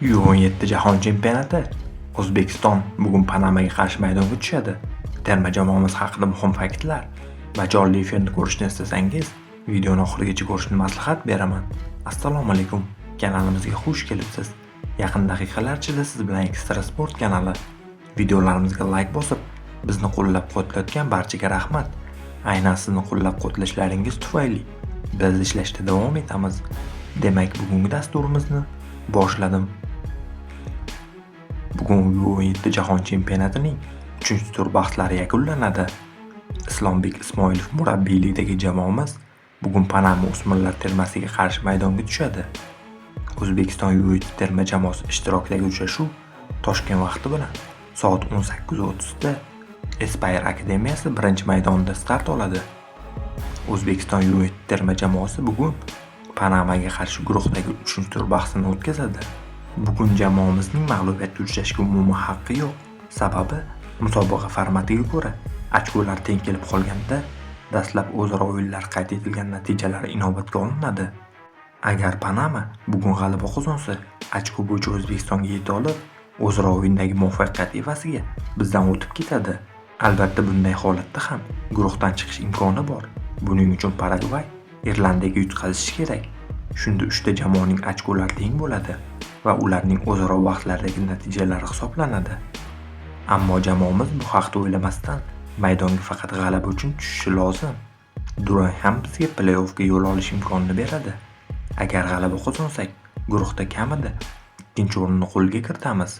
U17 Jahon chempionati. O'zbekiston bugun Panamaga qarshi maydonga tushadi. Terma jamoamiz haqida muhim faktlar va jonli efirni ko'rishni istasangiz, videoni oxirigacha ko'rishni maslahat beraman. Assalomu alaykum. Kanalimizga xush kelibsiz. Yaqin daqiqalar ichida siz bilan Ekstra Sport kanali. Videolarimizga like bosib, bizni qo'llab-quvvatlayotgan barchaga rahmat. Aynan sizni qo'llab-quvvatlashlaringiz tufayli biz ishlashda davom etamiz. Demak, bugungi dasturimizni boshladim. Bugun U17 Jahon chempionatining 3-tur bahslari yakunlanadi. Islombek Ismoilov murabbiyligidagi jamoamiz bugun Panama o'smirlar termasiga qarshi maydonga tushadi. O'zbekiston U17 terma jamoasi ishtirokidagi uchrashuv Toshkent vaqti bilan soat 18:30 da Aspire akademiyasi birinchi maydonida start oladi. O'zbekiston U17 terma jamoasi bugun Panamaga qarshi guruhdagi 3-tur bahsini o'tkazadi. Bugun jamoamizning mag'lubiyatga uchrashga umuman haqqi yo'q. Sababi musobaqa formatiga ko'ra ochkolar teng kelib qolganda dastlab o'zaro o'yinlar qayd etilgan natijalar inobatga olinadi. Agar Panama bugun g'alaba qozonsa, ochko bo'yicha O'zbekistonga yeta olib, o'zaro o'yindagi muvaffaqiyat evasiga bizdan o'tib ketadi. Albatta bunday holatda ham guruhdan chiqish imkoni bor. Buning uchun Paragvay Irlandiyaga yutqazishi kerak. Shunda 3 ta jamoaning ochkolari teng bo'ladi va ularning o'zaro bahslardagi natijalari hisoblanadi. Ammo jamoamiz bu haqda o'ylamasdan maydonga faqat g'alaba uchun tushishi lozim. Durang ham bizga play-offga yo'l olish imkonini beradi. Agar g'alaba qozonsak, guruhda kamida 2-o'rinni qo'lga kiritamiz.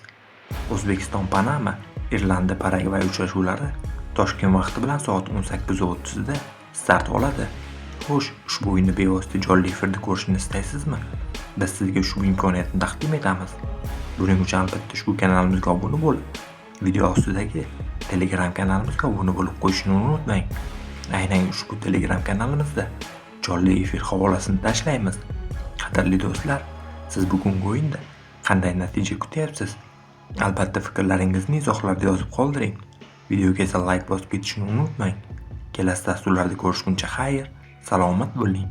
O'zbekiston Panama, Irlandiya Paragvay uchrashuvlari Toshkent vaqti bilan soat 18:30 da start oladi. Xo'sh, ushbu o'yinni bevosita jonli efirda ko'rishni istaysizmi? Biz sizga ushbu imkoniyatni taqdim etamiz. Buning uchun albatta ushbu kanalimizga obuna bo'lib, video ostidagi Telegram kanalimizga obuna bo'lib qo'yishni unutmang. Aynan ushbu Telegram kanalimizda jonli efir havolasini tashlaymiz. Qadrli do'stlar, siz bugungi o'yinda qanday natija kutyapsiz? Albatta fikrlaringizni izohlarda yozib qoldiring. Videoga esa like bosib ketishni unutmang. Kelasi dasturlarda ko'rishguncha xayr, salomat bo'ling.